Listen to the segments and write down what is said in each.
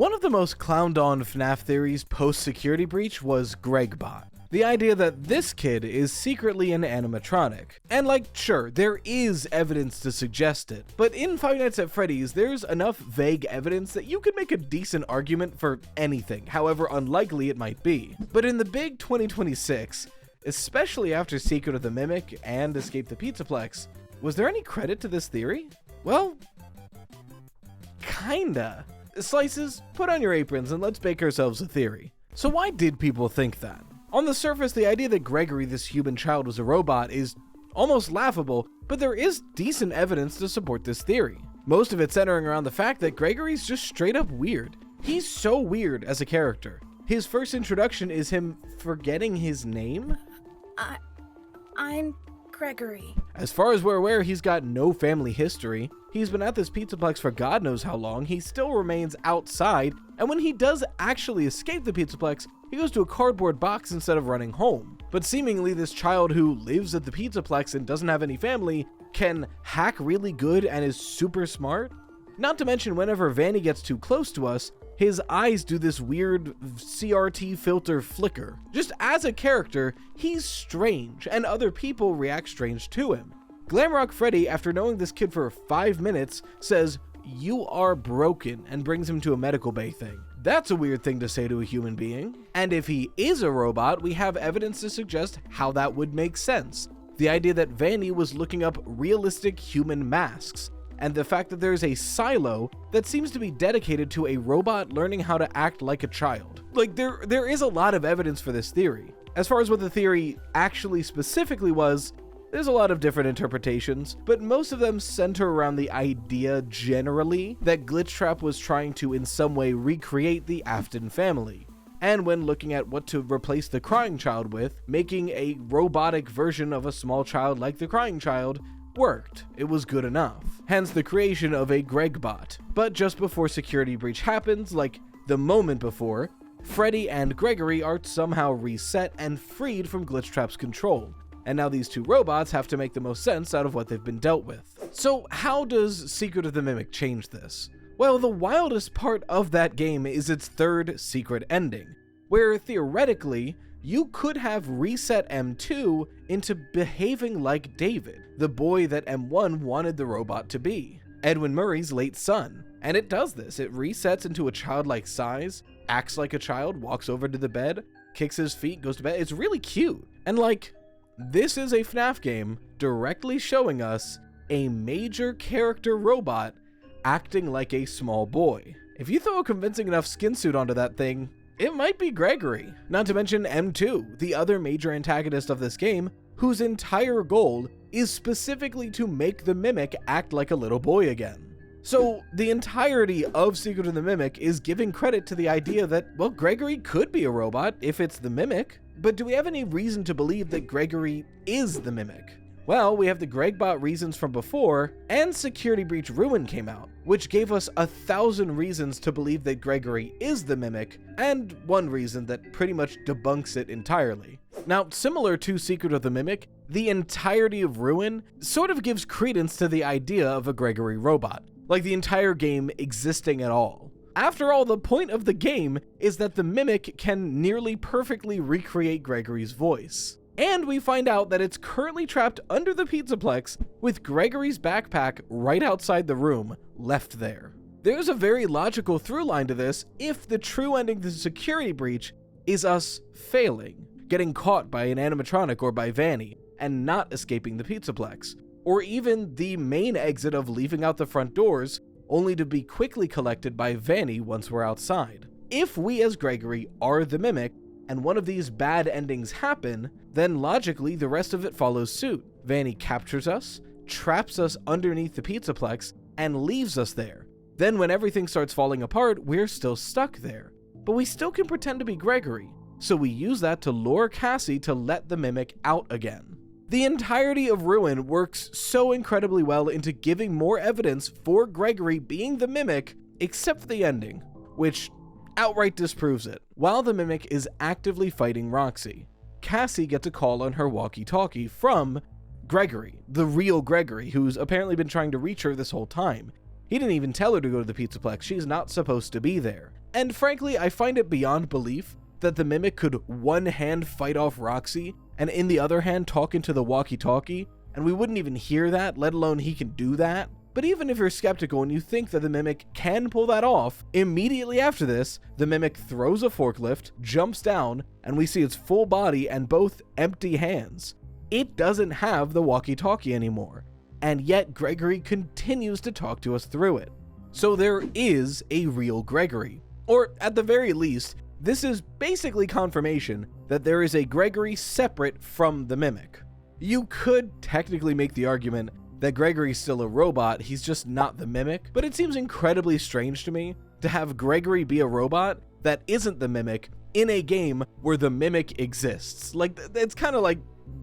One of the most clowned on FNAF theories post-security breach was Gregbot. The idea that this kid is secretly an animatronic. And sure, there is evidence to suggest it, but in Five Nights at Freddy's, there's enough vague evidence that you could make a decent argument for anything, however unlikely it might be. But in the big 2026, especially after Secret of the Mimic and Escape the Pizzaplex, was there any credit to this theory? Well, kinda. Slices, put on your aprons and let's bake ourselves a theory. So why did people think that? On the surface, the idea that Gregory, this human child, was a robot is almost laughable, but there is decent evidence to support this theory. Most of it centering around the fact that Gregory's just straight up weird. He's so weird as a character. His first introduction is him forgetting his name? I'm Gregory. As far as we're aware, he's got no family history. He's been at this Pizzaplex for God knows how long. He still remains outside, and when he does actually escape the Pizzaplex, he goes to a cardboard box instead of running home. But seemingly this child who lives at the Pizzaplex and doesn't have any family can hack really good and is super smart. Not to mention whenever Vanny gets too close to us, his eyes do this weird CRT filter flicker. Just as a character, he's strange, and other people react strange to him. Glamrock Freddy, after knowing this kid for 5 minutes, says, "You are broken," and brings him to a medical bay thing. That's a weird thing to say to a human being. And if he is a robot, we have evidence to suggest how that would make sense. The idea that Vanny was looking up realistic human masks, and the fact that there's a silo that seems to be dedicated to a robot learning how to act like a child. There is a lot of evidence for this theory. As far as what the theory actually specifically was, there's a lot of different interpretations, but most of them center around the idea generally that Glitchtrap was trying to in some way recreate the Afton family. And when looking at what to replace the crying child with, making a robotic version of a small child like the crying child worked. It was good enough. Hence the creation of a Gregbot. But just before security breach happens, the moment before, Freddy and Gregory are somehow reset and freed from Glitchtrap's control. And now these two robots have to make the most sense out of what they've been dealt with. So how does Secret of the Mimic change this? Well, the wildest part of that game is its third secret ending, where theoretically, you could have reset M2 into behaving like David, the boy that M1 wanted the robot to be, Edwin Murray's late son. And it does this. It resets into a childlike size, acts like a child, walks over to the bed, kicks his feet, goes to bed. It's really cute. And this is a FNAF game directly showing us a major character robot acting like a small boy. If you throw a convincing enough skin suit onto that thing, it might be Gregory. Not to mention M2, the other major antagonist of this game, whose entire goal is specifically to make the Mimic act like a little boy again. So the entirety of Secret of the Mimic is giving credit to the idea that, well, Gregory could be a robot if it's the Mimic. But do we have any reason to believe that Gregory is the Mimic? Well, we have the Gregbot reasons from before, and Security Breach Ruin came out, which gave us 1,000 reasons to believe that Gregory is the Mimic, and one reason that pretty much debunks it entirely. Now, similar to Secret of the Mimic, the entirety of Ruin sort of gives credence to the idea of a Gregory robot, like the entire game existing at all. After all, the point of the game is that the Mimic can nearly perfectly recreate Gregory's voice. And we find out that it's currently trapped under the Pizzaplex with Gregory's backpack right outside the room, left there. There's a very logical through line to this if the true ending to the security breach is us failing, getting caught by an animatronic or by Vanny, and not escaping the Pizzaplex. Or even the main exit of leaving out the front doors, only to be quickly collected by Vanny once we're outside. If we as Gregory are the Mimic, and one of these bad endings happen, then logically the rest of it follows suit. Vanny captures us, traps us underneath the Pizzaplex, and leaves us there. Then when everything starts falling apart, we're still stuck there. But we still can pretend to be Gregory, so we use that to lure Cassie to let the Mimic out again. The entirety of Ruin works so incredibly well into giving more evidence for Gregory being the Mimic, except for the ending, which outright disproves it. While the Mimic is actively fighting Roxy, Cassie gets a call on her walkie-talkie from Gregory, the real Gregory, who's apparently been trying to reach her this whole time. He didn't even tell her to go to the Pizzaplex. She's not supposed to be there. And frankly, I find it beyond belief that the Mimic could one hand fight off Roxy and in the other hand talk into the walkie-talkie, and we wouldn't even hear that, let alone he can do that. But even if you're skeptical and you think that the Mimic can pull that off, immediately after this, the Mimic throws a forklift, jumps down, and we see its full body and both empty hands. It doesn't have the walkie-talkie anymore, and yet Gregory continues to talk to us through it. So there is a real Gregory. Or at the very least, this is basically confirmation that there is a Gregory separate from the Mimic. You could technically make the argument that Gregory's still a robot, he's just not the Mimic, but it seems incredibly strange to me to have Gregory be a robot that isn't the Mimic in a game where the Mimic exists. Like, it's kind of like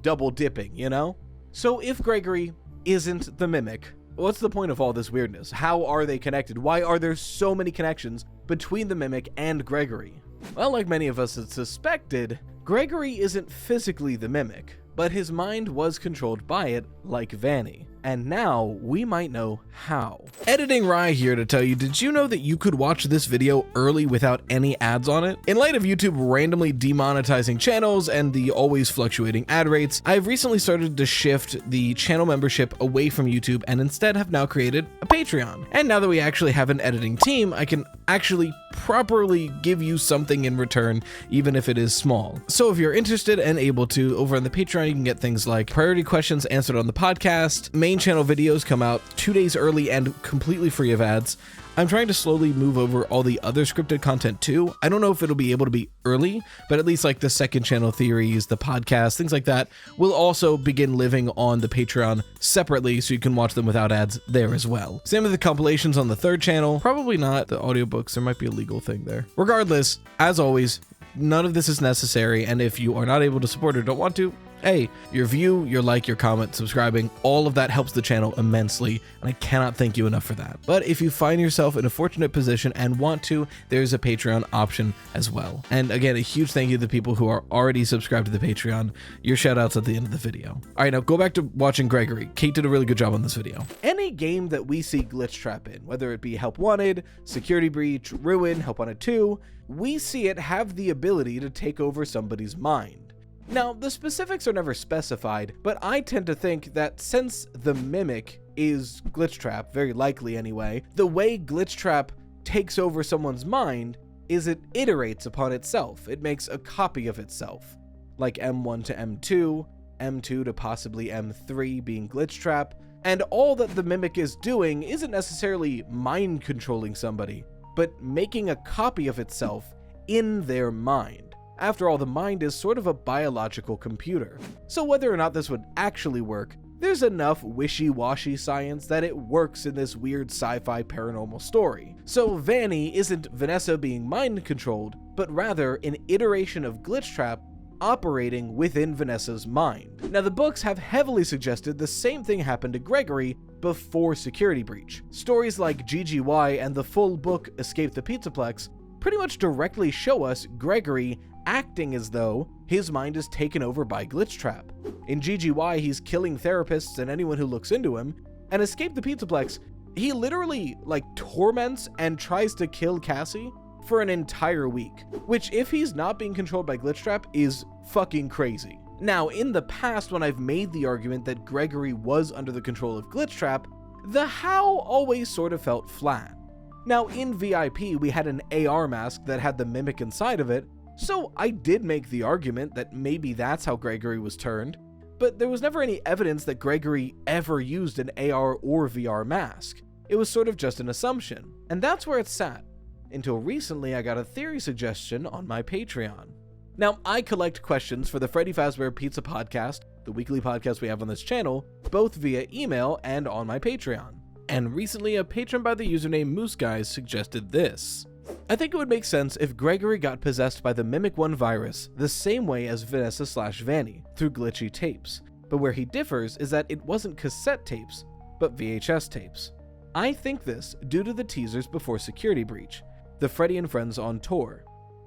double dipping, you know? So if Gregory isn't the Mimic, what's the point of all this weirdness? How are they connected? Why are there so many connections between the Mimic and Gregory? Well, like many of us had suspected, Gregory isn't physically the Mimic, but his mind was controlled by it, like Vanny. And now we might know how. Editing Rye here to tell you, did you know that you could watch this video early without any ads on it? In light of YouTube randomly demonetizing channels and the always fluctuating ad rates, I've recently started to shift the channel membership away from YouTube and instead have now created a Patreon. And now that we actually have an editing team, I can actually properly give you something in return, even if it is small. So if you're interested and able to, over on the Patreon, you can get things like priority questions answered on the podcast, main channel videos come out 2 days early and completely free of ads. I'm trying to slowly move over all the other scripted content too. I don't know if it'll be able to be early, but at least like the second channel theories, the podcast, things like that will also begin living on the Patreon separately so you can watch them without ads there as well. Same with the compilations on the third channel. Probably not the audiobooks. There might be a legal thing there. Regardless, as always, none of this is necessary, and if you are not able to support or don't want to, hey, your view, your like, your comment, subscribing, all of that helps the channel immensely, and I cannot thank you enough for that. But if you find yourself in a fortunate position and want to, there's a Patreon option as well. And again, a huge thank you to the people who are already subscribed to the Patreon. Your shoutouts at the end of the video. All right, now go back to watching Gregory. Cait did a really good job on this video. Any game that we see Glitch Trap in, whether it be Help Wanted, Security Breach, Ruin, Help Wanted 2, we see it have the ability to take over somebody's mind. Now, the specifics are never specified, but I tend to think that since the Mimic is Glitch Trap, very likely anyway, the way Glitch Trap takes over someone's mind is it iterates upon itself. It makes a copy of itself, like M1 to M2, M2 to possibly M3 being Glitch Trap, and all that the Mimic is doing isn't necessarily mind controlling somebody, but making a copy of itself in their mind. After all, the mind is sort of a biological computer. So whether or not this would actually work, there's enough wishy-washy science that it works in this weird sci-fi paranormal story. So Vanny isn't Vanessa being mind-controlled, but rather an iteration of Glitch Trap operating within Vanessa's mind. Now, the books have heavily suggested the same thing happened to Gregory before Security Breach. Stories like GGY and the full book Escape the Pizzaplex pretty much directly show us Gregory acting as though his mind is taken over by Glitch Trap. In GGY, he's killing therapists and anyone who looks into him, and Escape the Pizzaplex, he literally torments and tries to kill Cassie for an entire week, which if he's not being controlled by Glitch Trap is fucking crazy. Now, in the past, when I've made the argument that Gregory was under the control of Glitch Trap, the how always sort of felt flat. Now, in VIP, we had an AR mask that had the Mimic inside of it, so I did make the argument that maybe that's how Gregory was turned, but there was never any evidence that Gregory ever used an AR or VR mask. It was sort of just an assumption, and that's where it sat, until recently I got a theory suggestion on my Patreon. Now, I collect questions for the Freddy Fazbear Pizza Podcast, the weekly podcast we have on this channel, both via email and on my Patreon. And recently, a patron by the username Moose Guys suggested this. I think it would make sense if Gregory got possessed by the Mimic 1 virus the same way as Vanessa/Vanny, through glitchy tapes, but where he differs is that it wasn't cassette tapes, but VHS tapes. I think this due to the teasers before Security Breach, the Freddy and Friends on tour.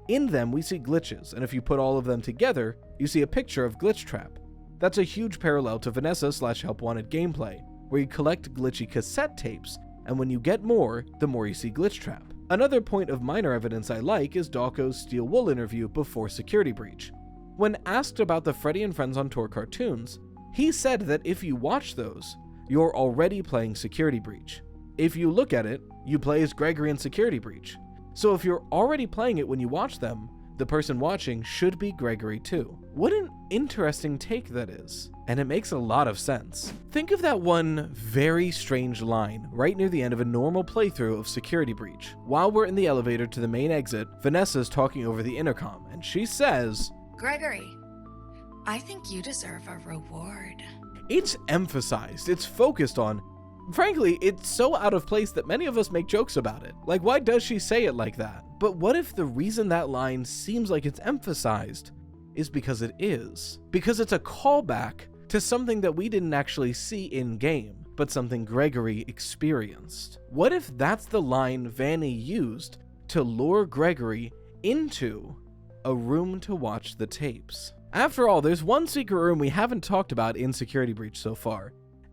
In them, we see glitches, and if you put all of them together, you see a picture of Glitch Trap. That's a huge parallel to Vanessa/Help Wanted gameplay, where you collect glitchy cassette tapes, and when you get more, the more you see Glitch Trap. Another point of minor evidence I like is Dawko's Steel Wool interview before Security Breach. When asked about the Freddy and Friends on Tour cartoons, he said that if you watch those, you're already playing Security Breach. If you look at it, you play as Gregory in Security Breach. So if you're already playing it when you watch them, the person watching should be Gregory too. What an interesting take that is. And it makes a lot of sense. Think of that one very strange line right near the end of a normal playthrough of Security Breach. While we're in the elevator to the main exit, Vanessa's talking over the intercom, and she says, Gregory, I think you deserve a reward. It's emphasized, it's focused on. Frankly, it's so out of place that many of us make jokes about it. Like, why does she say it like that? But what if the reason that line seems like it's emphasized is because it is? Because it's a callback to something that we didn't actually see in-game, but something Gregory experienced. What if that's the line Vanny used to lure Gregory into a room to watch the tapes? After all, there's one secret room we haven't talked about in Security Breach so far,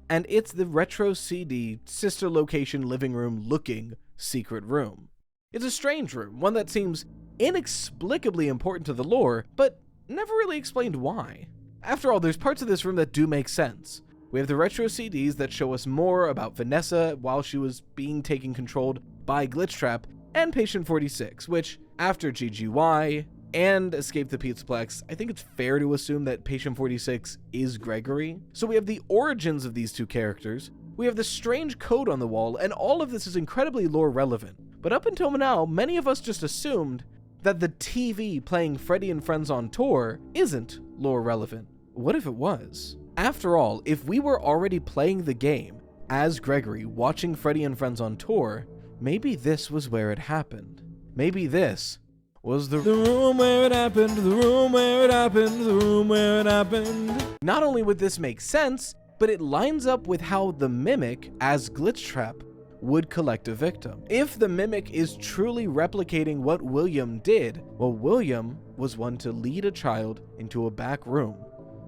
and it's the retro CD sister location living room looking secret room. It's a strange room, one that seems inexplicably important to the lore, but never really explained why. After all, there's parts of this room that do make sense. We have the retro CDs that show us more about Vanessa while she was being taken controlled by Glitchtrap, and Patient 46, which, after GGY and Escape the Pizzaplex, I think it's fair to assume that Patient 46 is Gregory. So we have the origins of these two characters, we have the strange code on the wall, and all of this is incredibly lore relevant. But up until now, many of us just assumed that the TV playing Freddy and Friends on Tour isn't lore relevant. What if it was? After all, if we were already playing the game as Gregory watching Freddy and Friends on Tour, maybe this was where it happened. Maybe this was the room where it happened, the room where it happened, the room where it happened. Not only would this make sense, but it lines up with how the Mimic, as Glitchtrap, would collect a victim. If the Mimic is truly replicating what William did, well, William was one to lead a child into a back room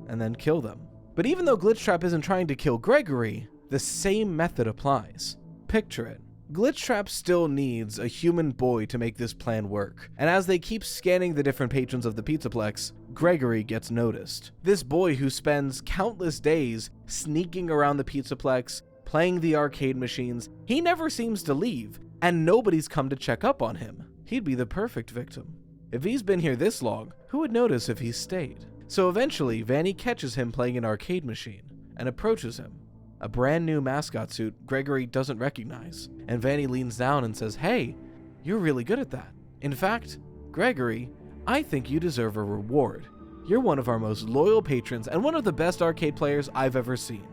and then kill them. But even though Glitchtrap isn't trying to kill Gregory, the same method applies. Picture it. Glitchtrap still needs a human boy to make this plan work, and as they keep scanning the different patrons of the Pizzaplex, Gregory gets noticed. This boy who spends countless days sneaking around the Pizzaplex, playing the arcade machines, he never seems to leave, and nobody's come to check up on him. He'd be the perfect victim. If he's been here this long, who would notice if he stayed? So eventually, Vanny catches him playing an arcade machine, and approaches him. A brand new mascot suit Gregory doesn't recognize, and Vanny leans down and says, "Hey, you're really good at that. In fact, Gregory, I think you deserve a reward. You're one of our most loyal patrons and one of the best arcade players I've ever seen.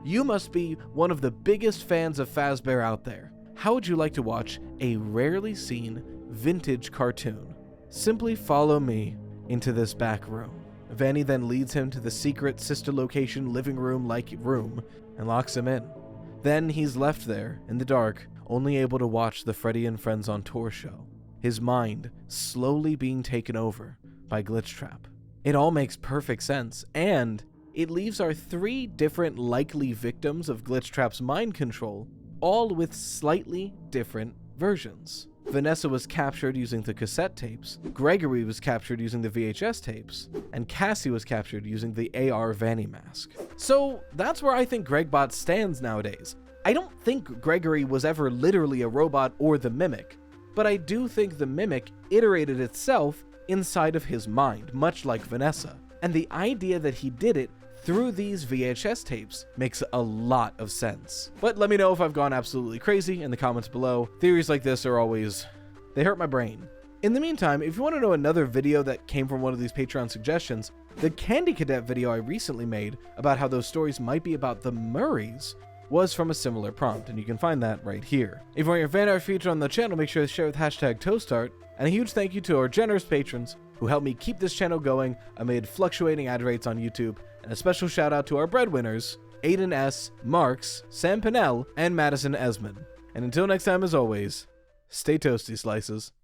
You must be one of the biggest fans of Fazbear out there. How would you like to watch a rarely seen vintage cartoon? Simply follow me into this back room." Vanny then leads him to the secret sister location living room-like room and locks him in. Then he's left there in the dark, only able to watch the Freddy and Friends on Tour show, his mind slowly being taken over by Glitchtrap. It all makes perfect sense, and it leaves our three different likely victims of Glitchtrap's mind control, all with slightly different versions. Vanessa was captured using the cassette tapes, Gregory was captured using the VHS tapes, and Cassie was captured using the AR Vanny mask. So that's where I think Gregbot stands nowadays. I don't think Gregory was ever literally a robot or the Mimic, but I do think the Mimic iterated itself inside of his mind, much like Vanessa. And the idea that he did it through these VHS tapes makes a lot of sense. But let me know if I've gone absolutely crazy in the comments below. Theories like this are always, they hurt my brain. In the meantime, if you want to know another video that came from one of these Patreon suggestions, the Candy Cadet video I recently made about how those stories might be about the Murrays was from a similar prompt, and you can find that right here. If you want your fan art featured on the channel, make sure to share with hashtag ToastArt, and a huge thank you to our generous patrons who helped me keep this channel going amid fluctuating ad rates on YouTube, and a special shout out to our breadwinners, Aiden S., Marks, Sam Pinnell, and Madison Esmond. And until next time, as always, stay toasty, slices.